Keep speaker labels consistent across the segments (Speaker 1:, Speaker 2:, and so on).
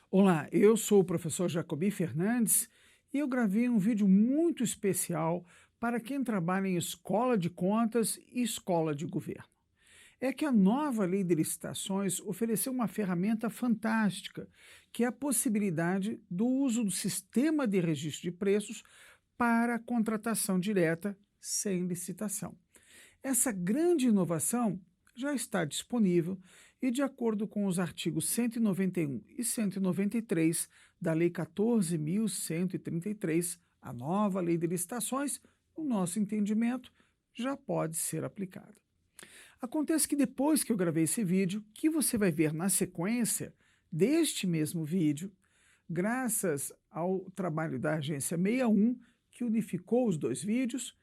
Speaker 1: Olá, eu sou o professor Jacobi Fernandes e eu gravei um vídeo muito especial para quem trabalha em escola de contas e escola de governo. É que a nova lei de licitações ofereceu uma ferramenta fantástica, que é a possibilidade do uso do sistema de registro de preços para a contratação direta sem licitação. Essa grande inovação já está disponível e, de acordo com os artigos 191 e 193 da Lei 14.133, a nova lei de licitações, no nosso entendimento, já pode ser aplicada. Acontece que depois que eu gravei esse vídeo, que você vai ver na sequência deste mesmo vídeo, graças ao trabalho da Agência 61, que unificou os dois vídeos,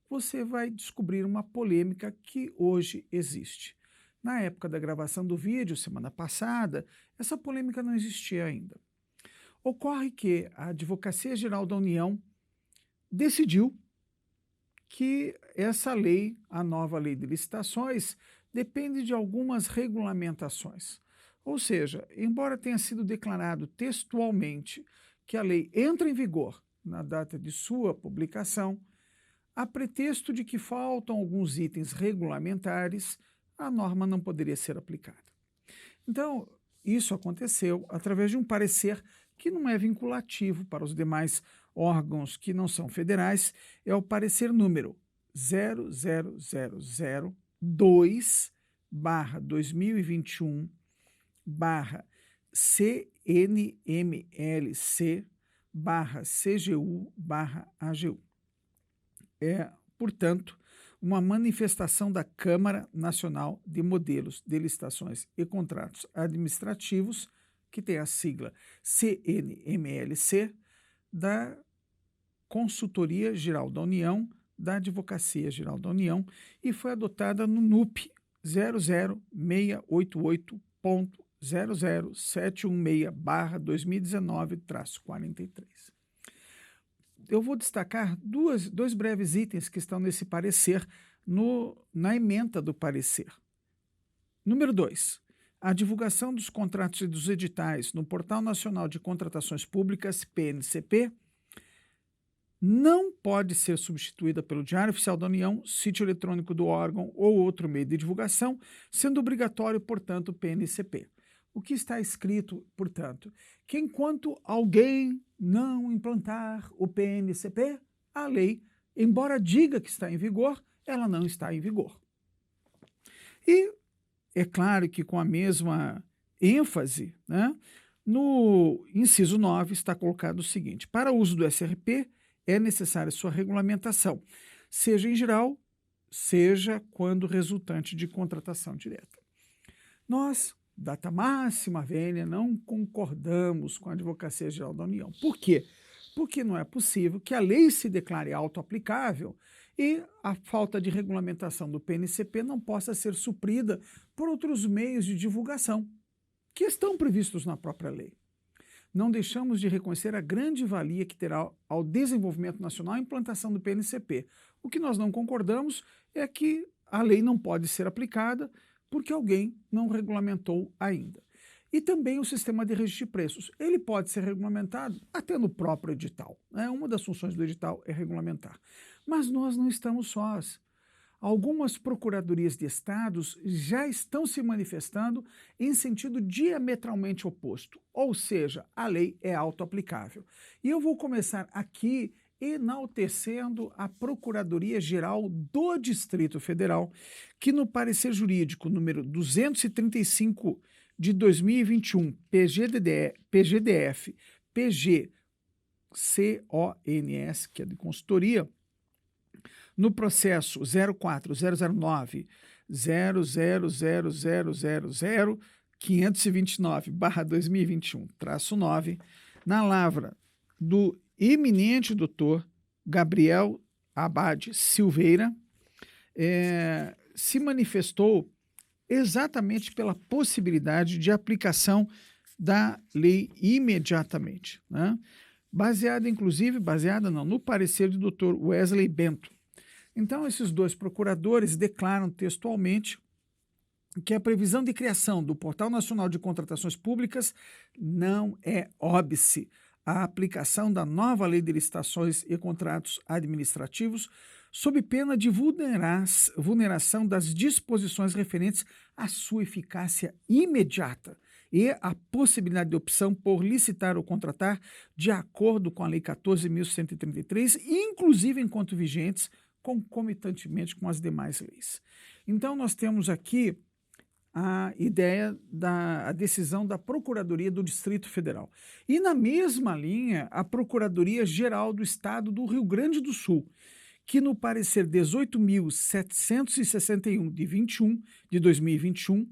Speaker 1: você vai descobrir uma polêmica que hoje existe. Na época da gravação do vídeo, semana passada, essa polêmica não existia ainda. Ocorre que a Advocacia Geral da União decidiu que essa lei, a nova lei de licitações, depende de algumas regulamentações. Ou seja, embora tenha sido declarado textualmente que a lei entra em vigor na data de sua publicação, a pretexto de que faltam alguns itens regulamentares, a norma não poderia ser aplicada. Então, isso aconteceu através de um parecer que não é vinculativo para os demais órgãos que não são federais, é o parecer número 00002/2021/CNMLC/CGU/AGU. É, portanto, uma manifestação da Câmara Nacional de Modelos de Licitações e Contratos Administrativos, que tem a sigla CNMLC, da Consultoria Geral da União, da Advocacia Geral da União, e foi adotada no NUP 00688.00716/2019-43. Eu vou destacar dois breves itens que estão nesse parecer, na ementa do parecer. Número 2. A divulgação dos contratos e dos editais no Portal Nacional de Contratações Públicas, PNCP, não pode ser substituída pelo Diário Oficial da União, sítio eletrônico do órgão ou outro meio de divulgação, sendo obrigatório, portanto, o PNCP. O que está escrito, portanto, que enquanto alguém não implantar o PNCP, a lei, embora diga que está em vigor, ela não está em vigor. E é claro que com a mesma ênfase, né, no inciso 9 está colocado o seguinte: para o uso do SRP é necessária sua regulamentação, seja em geral, seja quando resultante de contratação direta. Nós, data máxima vênia, não concordamos com a Advocacia Geral da União. Por quê? Porque não é possível que a lei se declare autoaplicável e a falta de regulamentação do PNCP não possa ser suprida por outros meios de divulgação, que estão previstos na própria lei. Não deixamos de reconhecer a grande valia que terá ao desenvolvimento nacional a implantação do PNCP. O que nós não concordamos é que a lei não pode ser aplicada porque alguém não regulamentou ainda. E também o sistema de registro de preços. Ele pode ser regulamentado até no próprio edital, né? Uma das funções do edital é regulamentar. Mas nós não estamos sós. Algumas procuradorias de estados já estão se manifestando em sentido diametralmente oposto, ou seja, a lei é autoaplicável. E eu vou começar aqui enaltecendo a Procuradoria-Geral do Distrito Federal, que no parecer jurídico número 235 de 2021, PGDF, PGCONS, que é de consultoria, no processo 04000000529/2021-9, na lavra do eminente doutor Gabriel Abad Silveira, se manifestou exatamente pela possibilidade de aplicação da lei imediatamente, né? Baseada no parecer do doutor Wesley Bento. Então, esses dois procuradores declaram textualmente que a previsão de criação do Portal Nacional de Contratações Públicas não é óbice à aplicação da nova Lei de Licitações e Contratos Administrativos, sob pena de vulneração das disposições referentes à sua eficácia imediata e à possibilidade de opção por licitar ou contratar de acordo com a Lei 14.133, inclusive enquanto vigentes, concomitantemente com as demais leis. Então, nós temos aqui a ideia a decisão da Procuradoria do Distrito Federal. E na mesma linha, a Procuradoria-Geral do Estado do Rio Grande do Sul, que no parecer 18.761 de 2021,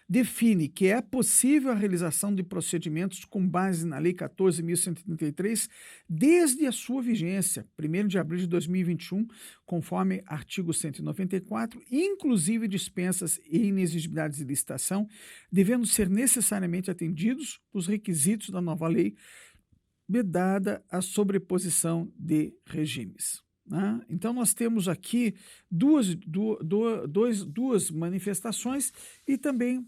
Speaker 1: define que é possível a realização de procedimentos com base na Lei 14.133 desde a sua vigência, 1º de abril de 2021, conforme artigo 194, inclusive dispensas e inexigibilidades de licitação, devendo ser necessariamente atendidos os requisitos da nova lei, vedada a sobreposição de regimes. Né? Então, nós temos aqui duas manifestações e também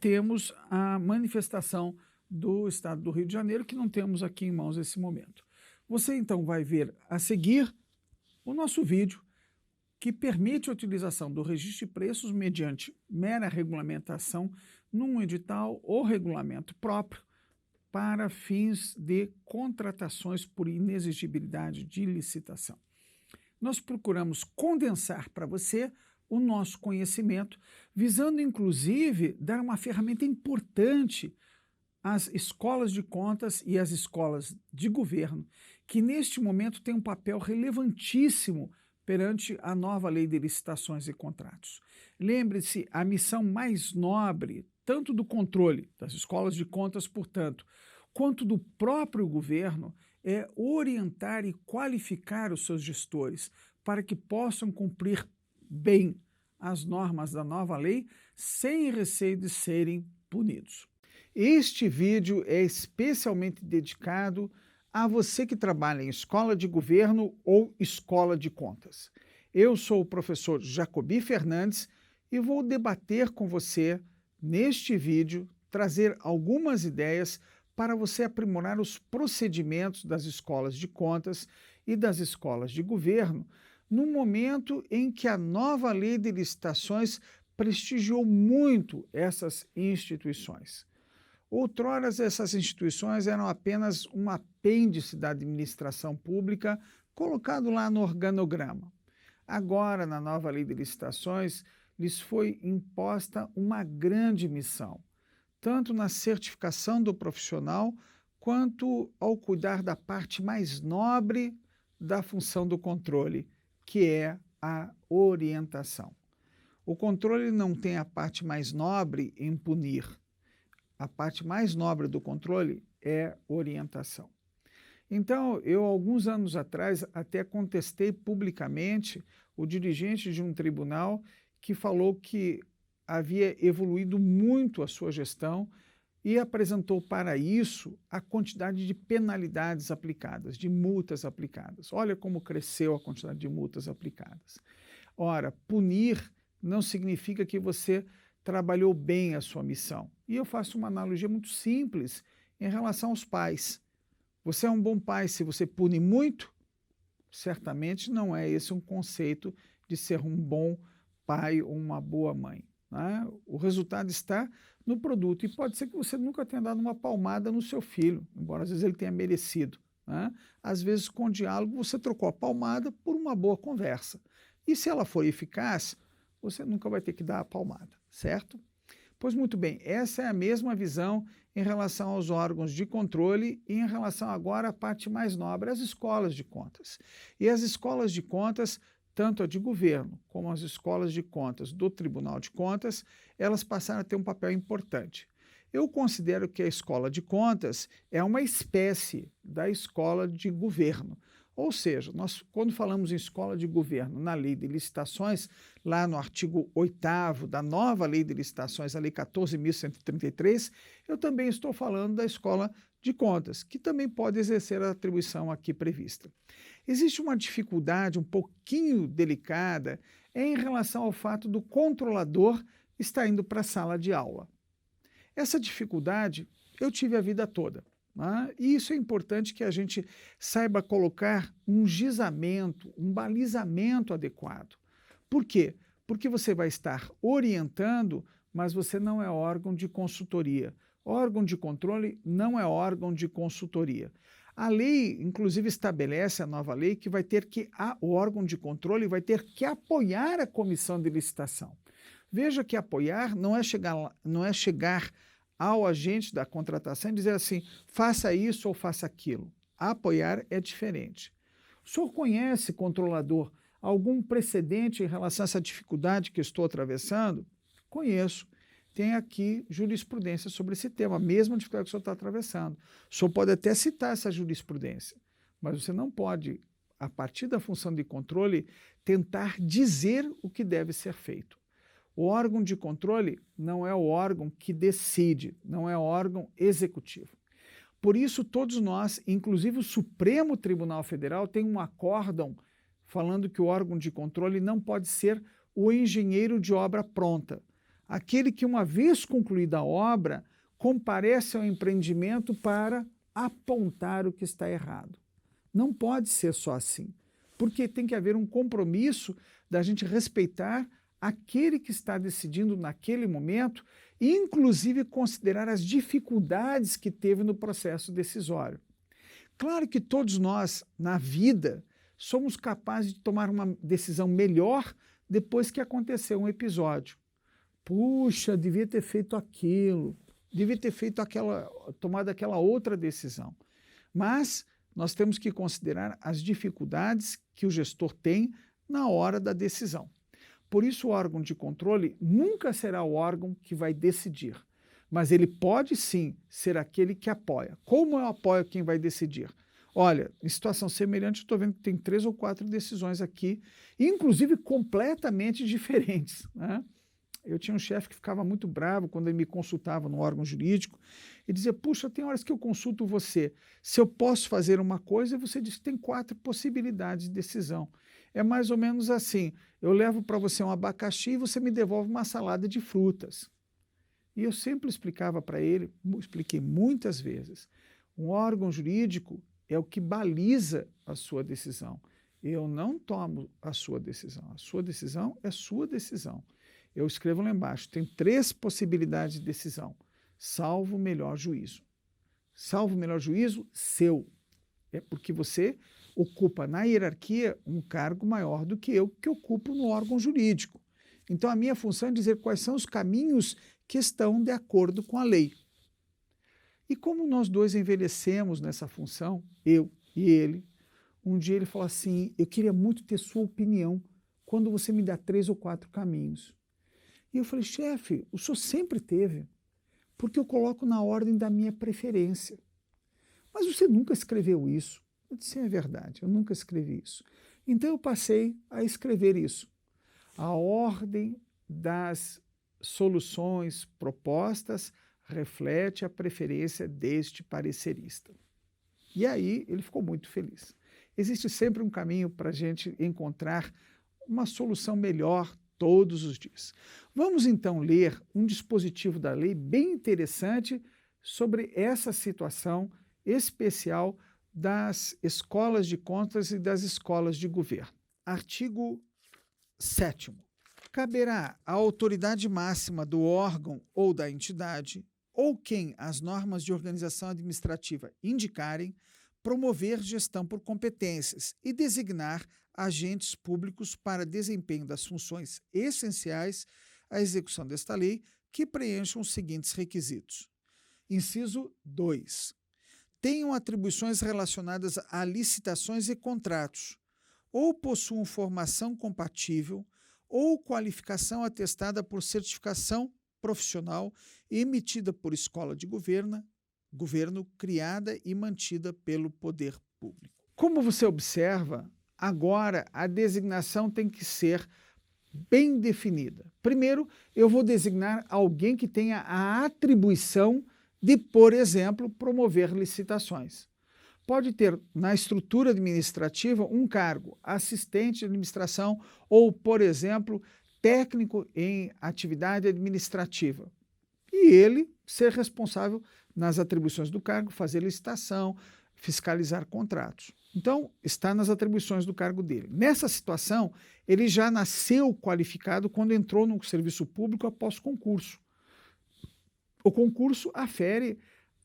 Speaker 1: temos a manifestação do Estado do Rio de Janeiro, que não temos aqui em mãos nesse momento. Você, então, vai ver a seguir o nosso vídeo que permite a utilização do registro de preços mediante mera regulamentação num edital ou regulamento próprio para fins de contratações por inexigibilidade de licitação. Nós procuramos condensar para você o nosso conhecimento, visando, inclusive, dar uma ferramenta importante às escolas de contas e às escolas de governo, que neste momento têm um papel relevantíssimo perante a nova Lei de Licitações e Contratos. Lembre-se, a missão mais nobre, tanto do controle das escolas de contas, portanto, quanto do próprio governo, é orientar e qualificar os seus gestores para que possam cumprir bem as normas da nova lei sem receio de serem punidos. Este vídeo é especialmente dedicado a você que trabalha em escola de governo ou escola de contas. Eu sou o professor Jacobi Fernandes e vou debater com você neste vídeo, trazer algumas ideias para você aprimorar os procedimentos das escolas de contas e das escolas de governo, no momento em que a nova Lei de Licitações prestigiou muito essas instituições. Outrora, essas instituições eram apenas um apêndice da administração pública colocado lá no organograma. Agora, na nova Lei de Licitações, lhes foi imposta uma grande missão, tanto na certificação do profissional, quanto ao cuidar da parte mais nobre da função do controle, que é a orientação. O controle não tem a parte mais nobre em punir. A parte mais nobre do controle é orientação. Então, eu, alguns anos atrás, até contestei publicamente o dirigente de um tribunal que falou que havia evoluído muito a sua gestão e apresentou para isso a quantidade de penalidades aplicadas, de multas aplicadas. Olha como cresceu a quantidade de multas aplicadas. Ora, punir não significa que você trabalhou bem a sua missão. E eu faço uma analogia muito simples em relação aos pais. Você é um bom pai se você pune muito? Certamente não é esse um conceito de ser um bom pai ou uma boa mãe. Né? O resultado está no produto. E pode ser que você nunca tenha dado uma palmada no seu filho, embora às vezes ele tenha merecido. Né? Às vezes, com diálogo, você trocou a palmada por uma boa conversa. E se ela for eficaz, você nunca vai ter que dar a palmada, certo? Pois muito bem, essa é a mesma visão em relação aos órgãos de controle e em relação agora à parte mais nobre, as escolas de contas. E as escolas de contas, tanto a de governo como as escolas de contas do Tribunal de Contas, elas passaram a ter um papel importante. Eu considero que a escola de contas é uma espécie da escola de governo. Ou seja, nós, quando falamos em escola de governo na Lei de Licitações, lá no artigo 8º da nova Lei de Licitações, a Lei 14.133, eu também estou falando da escola de contas, que também pode exercer a atribuição aqui prevista. Existe uma dificuldade um pouquinho delicada em relação ao fato do controlador está indo para a sala de aula. Essa dificuldade eu tive a vida toda. Né? E isso é importante que a gente saiba colocar um gizamento, um balizamento adequado. Por quê? Porque você vai estar orientando, mas você não é órgão de consultoria. Órgão de controle não é órgão de consultoria. A lei, inclusive, estabelece a nova lei que vai ter que, o órgão de controle vai ter que apoiar a comissão de licitação. Veja que apoiar não é chegar ao agente da contratação e dizer assim, faça isso ou faça aquilo. Apoiar é diferente. O senhor conhece, controlador, algum precedente em relação a essa dificuldade que estou atravessando? Conheço. Tem aqui jurisprudência sobre esse tema, a mesma dificuldade que o senhor está atravessando. O senhor pode até citar essa jurisprudência, mas você não pode, a partir da função de controle, tentar dizer o que deve ser feito. O órgão de controle não é o órgão que decide, não é o órgão executivo. Por isso, todos nós, inclusive o Supremo Tribunal Federal, tem um acórdão falando que o órgão de controle não pode ser o engenheiro de obra pronta. Aquele que, uma vez concluída a obra, comparece ao empreendimento para apontar o que está errado. Não pode ser só assim, porque tem que haver um compromisso da gente respeitar aquele que está decidindo naquele momento e, inclusive, considerar as dificuldades que teve no processo decisório. Claro que todos nós, na vida, somos capazes de tomar uma decisão melhor depois que aconteceu um episódio. Puxa, devia ter feito aquilo, devia ter feito tomado aquela outra decisão. Mas nós temos que considerar as dificuldades que o gestor tem na hora da decisão. Por isso, o órgão de controle nunca será o órgão que vai decidir, mas ele pode sim ser aquele que apoia. Como eu apoio quem vai decidir? Olha, em situação semelhante, eu estou vendo que tem 3 ou 4 decisões aqui, inclusive completamente diferentes, né? Eu tinha um chefe que ficava muito bravo quando ele me consultava no órgão jurídico e dizia, puxa, tem horas que eu consulto você, se eu posso fazer uma coisa, você diz que tem 4 possibilidades de decisão. É mais ou menos assim, eu levo para você um abacaxi e você me devolve uma salada de frutas. E eu sempre explicava para ele, expliquei muitas vezes, um órgão jurídico é o que baliza a sua decisão. Eu não tomo a sua decisão é sua decisão. Eu escrevo lá embaixo, tem 3 possibilidades de decisão, salvo o melhor juízo. Salvo o melhor juízo, seu. É porque você ocupa na hierarquia um cargo maior do que eu, que ocupo no órgão jurídico. Então, a minha função é dizer quais são os caminhos que estão de acordo com a lei. E como nós dois envelhecemos nessa função, eu e ele, um dia ele falou assim, eu queria muito ter sua opinião quando você me dá 3 ou 4 caminhos. E eu falei, chefe, o senhor sempre teve, porque eu coloco na ordem da minha preferência. Mas você nunca escreveu isso. Eu disse, é verdade, eu nunca escrevi isso. Então eu passei a escrever isso. A ordem das soluções propostas reflete a preferência deste parecerista. E aí ele ficou muito feliz. Existe sempre um caminho para a gente encontrar uma solução melhor todos os dias. Vamos então ler um dispositivo da lei bem interessante sobre essa situação especial das escolas de contas e das escolas de governo. Artigo 7º. Caberá à autoridade máxima do órgão ou da entidade, ou quem as normas de organização administrativa indicarem, promover gestão por competências e designar agentes públicos para desempenho das funções essenciais à execução desta lei, que preencham os seguintes requisitos. Inciso 2. Tenham atribuições relacionadas a licitações e contratos, ou possuam formação compatível ou qualificação atestada por certificação profissional emitida por escola de governo criada e mantida pelo poder público. Como você observa, agora a designação tem que ser bem definida. Primeiro, eu vou designar alguém que tenha a atribuição de, por exemplo, promover licitações. Pode ter na estrutura administrativa um cargo, assistente de administração, ou, por exemplo, técnico em atividade administrativa. E ele ser responsável nas atribuições do cargo, fazer licitação, fiscalizar contratos. Então, está nas atribuições do cargo dele. Nessa situação, ele já nasceu qualificado quando entrou no serviço público após concurso. O concurso afere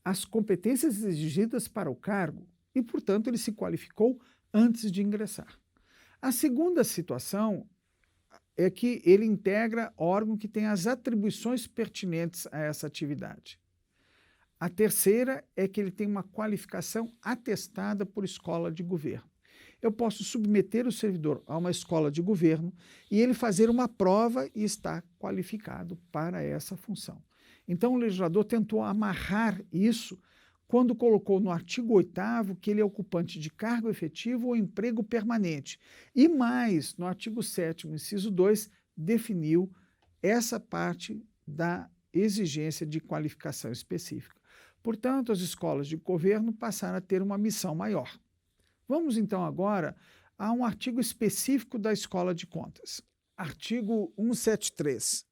Speaker 1: as competências exigidas para o cargo e, portanto, ele se qualificou antes de ingressar. A segunda situação é que ele integra órgão que tem as atribuições pertinentes a essa atividade. A terceira é que ele tem uma qualificação atestada por escola de governo. Eu posso submeter o servidor a uma escola de governo e ele fazer uma prova e estar qualificado para essa função. Então, o legislador tentou amarrar isso quando colocou no artigo 8º que ele é ocupante de cargo efetivo ou emprego permanente. E mais, no artigo 7º, inciso 2, definiu essa parte da exigência de qualificação específica. Portanto, as escolas de governo passaram a ter uma missão maior. Vamos, então, agora a um artigo específico da Escola de Contas. Artigo 173.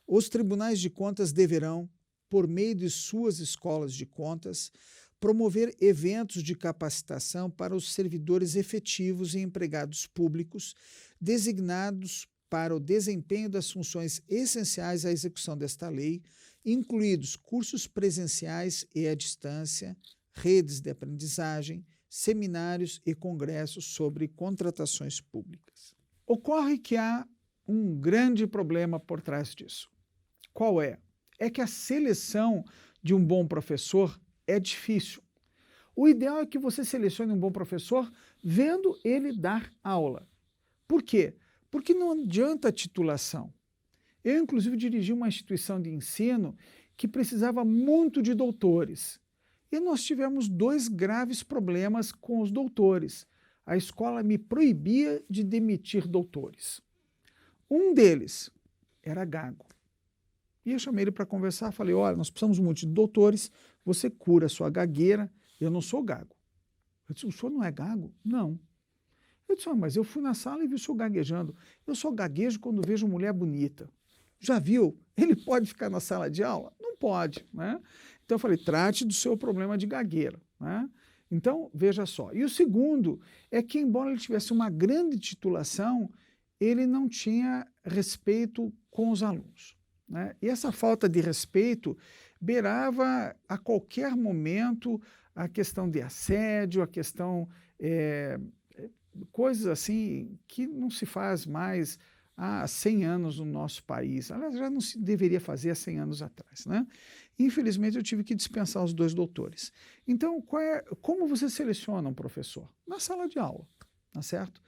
Speaker 1: Os tribunais de contas deverão, por meio de suas escolas de contas, promover eventos de capacitação para os servidores efetivos e empregados públicos designados para o desempenho das funções essenciais à execução desta lei, incluídos cursos presenciais e à distância, redes de aprendizagem, seminários e congressos sobre contratações públicas. Ocorre que há um grande problema por trás disso. Qual é? É que a seleção de um bom professor é difícil. O ideal é que você selecione um bom professor vendo ele dar aula. Por quê? Porque não adianta a titulação. Eu, inclusive, dirigi uma instituição de ensino que precisava muito de doutores. E nós tivemos 2 graves problemas com os doutores. A escola me proibia de demitir doutores. Um deles era gago. E eu chamei ele para conversar, falei, olha, nós precisamos muito de doutores, você cura a sua gagueira, eu não sou gago. Eu disse, o senhor não é gago? Não. Eu disse, mas eu fui na sala e vi o senhor gaguejando. Eu só gaguejo quando vejo mulher bonita. Já viu? Ele pode ficar na sala de aula? Não pode, né? Então eu falei, trate do seu problema de gagueira, né? Então, veja só. E o segundo é que, embora ele tivesse uma grande titulação, ele não tinha respeito com os alunos, né? E essa falta de respeito beirava a qualquer momento a questão de assédio, a questão, coisas assim que não se faz mais há 100 anos no nosso país. Aliás, já não se deveria fazer há 100 anos atrás, né? Infelizmente, eu tive que dispensar os 2 doutores. Então, como você seleciona um professor? Na sala de aula, tá certo?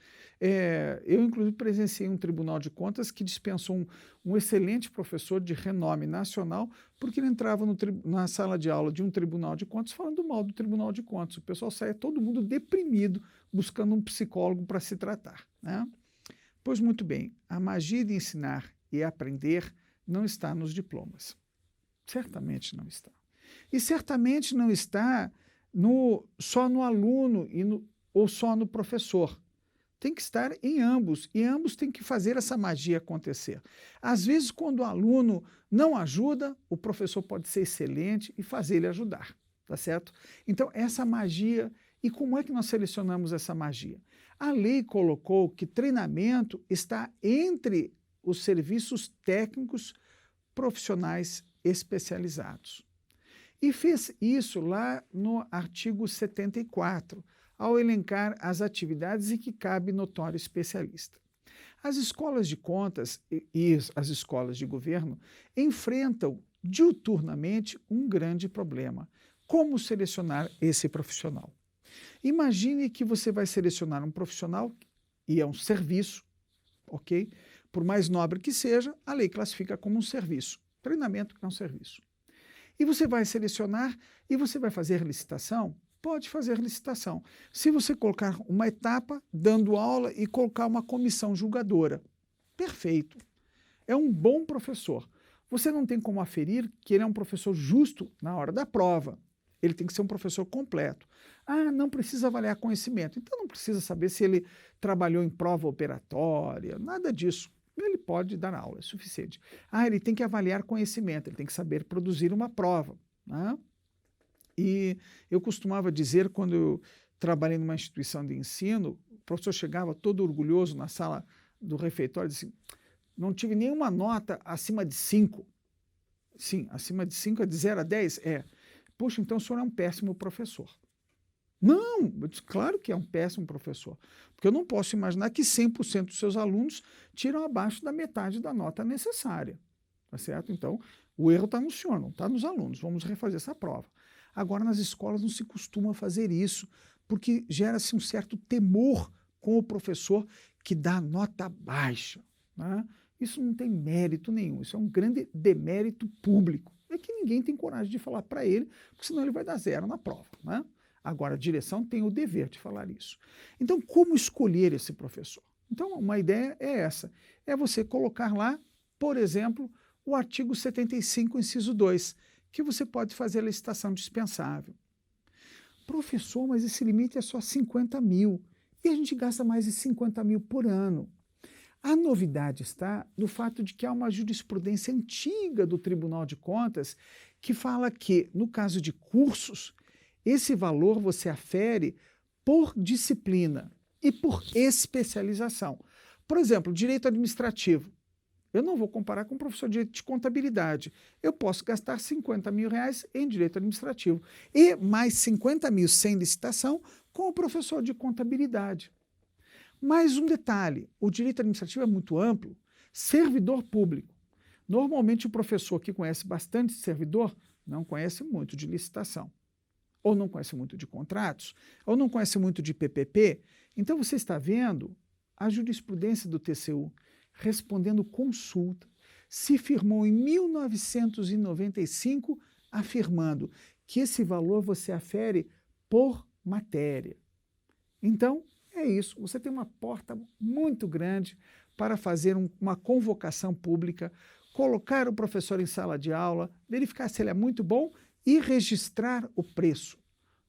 Speaker 1: Eu, inclusive, presenciei um tribunal de contas que dispensou um excelente professor de renome nacional porque ele entrava na sala de aula de um tribunal de contas falando mal do tribunal de contas. O pessoal saía todo mundo deprimido buscando um psicólogo para se tratar, né? Pois muito bem, a magia de ensinar e aprender não está nos diplomas. Certamente não está. E certamente não está só no aluno ou só no professor. Tem que estar em ambos, e ambos têm que fazer essa magia acontecer. Às vezes, quando o aluno não ajuda, o professor pode ser excelente e fazer ele ajudar, tá certo? Então, essa magia, e como é que nós selecionamos essa magia? A lei colocou que treinamento está entre os serviços técnicos profissionais especializados. E fez isso lá no artigo 74, ao elencar as atividades em que cabe notório especialista. As escolas de contas e as escolas de governo enfrentam diuturnamente um grande problema: como selecionar esse profissional. Imagine que você vai selecionar um profissional, e é um serviço, ok? Por mais nobre que seja, a lei classifica como um serviço. Treinamento é um serviço. E você vai selecionar e você vai fazer licitação? Pode fazer licitação. Se você colocar uma etapa, dando aula, e colocar uma comissão julgadora, perfeito. É um bom professor. Você não tem como aferir que ele é um professor justo na hora da prova. Ele tem que ser um professor completo. Ah, não precisa avaliar conhecimento. Então não precisa saber se ele trabalhou em prova operatória, nada disso. Ele pode dar aula, é suficiente. Ele tem que avaliar conhecimento, ele tem que saber produzir uma prova, né? E eu costumava dizer, quando eu trabalhei numa instituição de ensino, o professor chegava todo orgulhoso na sala do refeitório e disse assim, não tive nenhuma nota acima de 5. Sim, acima de 5 é de 0 a 10? É. Puxa, então o senhor é um péssimo professor. Não, eu disse, claro que é um péssimo professor, porque eu não posso imaginar que 100% dos seus alunos tiram abaixo da metade da nota necessária, tá certo? Então, o erro está no senhor, não está nos alunos, vamos refazer essa prova. Agora, nas escolas não se costuma fazer isso, porque gera-se um certo temor com o professor que dá nota baixa, né? Isso não tem mérito nenhum, isso é um grande demérito público, é que ninguém tem coragem de falar para ele, porque senão ele vai dar 0 na prova, né? Agora, a direção tem o dever de falar isso. Então, como escolher esse professor? Então, uma ideia é essa, é você colocar lá, por exemplo, o artigo 75, inciso 2, que você pode fazer a licitação dispensável. Professor, mas esse limite é só 50 mil, e a gente gasta mais de 50 mil por ano. A novidade está no fato de que há uma jurisprudência antiga do Tribunal de Contas que fala que, no caso de cursos, esse valor você afere por disciplina e por especialização. Por exemplo, direito administrativo. Eu não vou comparar com o professor de direito de contabilidade. Eu posso gastar 50 mil reais em direito administrativo e mais 50 mil sem licitação com o professor de contabilidade. Mais um detalhe, o direito administrativo é muito amplo. Servidor público. Normalmente o professor que conhece bastante de servidor não conhece muito de licitação, ou não conhece muito de contratos, ou não conhece muito de PPP. Então você está vendo a jurisprudência do TCU respondendo consulta, se firmou em 1995, afirmando que esse valor você afere por matéria. Então, é isso, você tem uma porta muito grande para fazer uma convocação pública, colocar o professor em sala de aula, verificar se ele é muito bom e registrar o preço.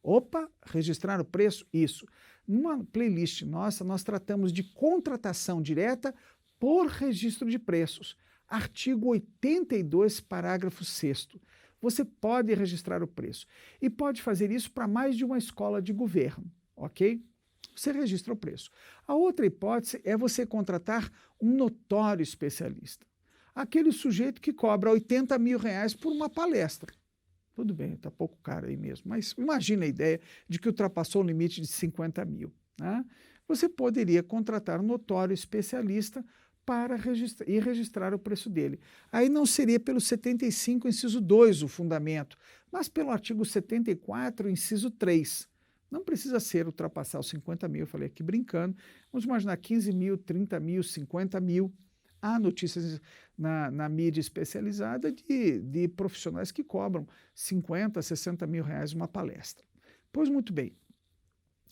Speaker 1: Opa, registrar o preço? Isso. Numa playlist nossa, nós tratamos de contratação direta por registro de preços. Artigo 82, parágrafo 6º. Você pode registrar o preço. E pode fazer isso para mais de uma escola de governo, ok? Você registra o preço. A outra hipótese é você contratar um notório especialista. Aquele sujeito que cobra 80 mil reais por uma palestra. Tudo bem, está pouco caro aí mesmo, mas imagina a ideia de que ultrapassou o limite de 50 mil. Né? Você poderia contratar um notório especialista para registrar o preço dele. Aí não seria pelo 75, inciso 2, o fundamento, mas pelo artigo 74, inciso 3. Não precisa ser ultrapassar os 50 mil, eu falei aqui brincando. Vamos imaginar 15 mil, 30 mil, 50 mil. Há notícias na mídia especializada de profissionais que cobram 50, 60 mil reais uma palestra. Pois muito bem,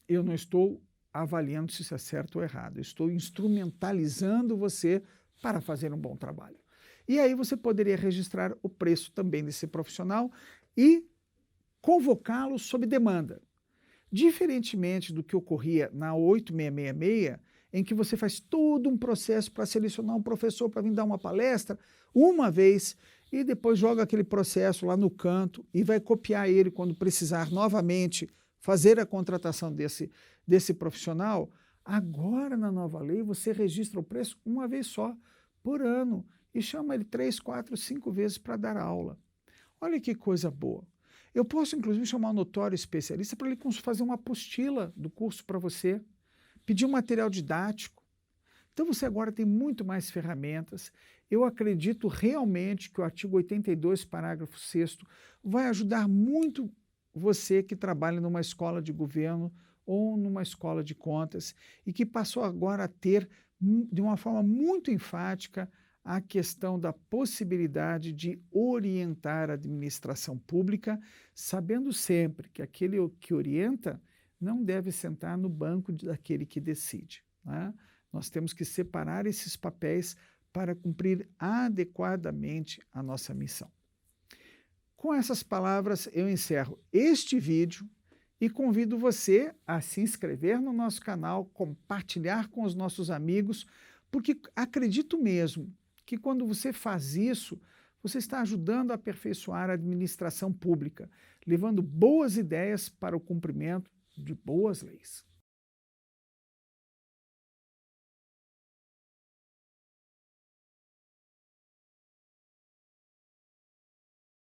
Speaker 1: eu não estou avaliando se isso é certo ou errado, eu estou instrumentalizando você para fazer um bom trabalho. E aí você poderia registrar o preço também desse profissional e convocá-lo sob demanda. Diferentemente do que ocorria na 8666, em que você faz todo um processo para selecionar um professor para vir dar uma palestra uma vez e depois joga aquele processo lá no canto e vai copiar ele quando precisar novamente fazer a contratação desse profissional. Agora, na nova lei, você registra o preço uma vez só, por ano, e chama ele 3, 4, 5 vezes para dar aula. Olha que coisa boa. Eu posso, inclusive, chamar um notório especialista para ele fazer uma apostila do curso para você, pedir um material didático. Então, você agora tem muito mais ferramentas. Eu acredito realmente que o artigo 82, parágrafo 6º, vai ajudar muito você que trabalha numa escola de governo ou numa escola de contas e que passou agora a ter, de uma forma muito enfática, a questão da possibilidade de orientar a administração pública, sabendo sempre que aquele que orienta não deve sentar no banco daquele que decide. Né? Nós temos que separar esses papéis para cumprir adequadamente a nossa missão. Com essas palavras, eu encerro este vídeo e convido você a se inscrever no nosso canal, compartilhar com os nossos amigos, Porque acredito mesmo que quando você faz isso, você está ajudando a aperfeiçoar a administração pública, levando boas ideias para o cumprimento de boas leis.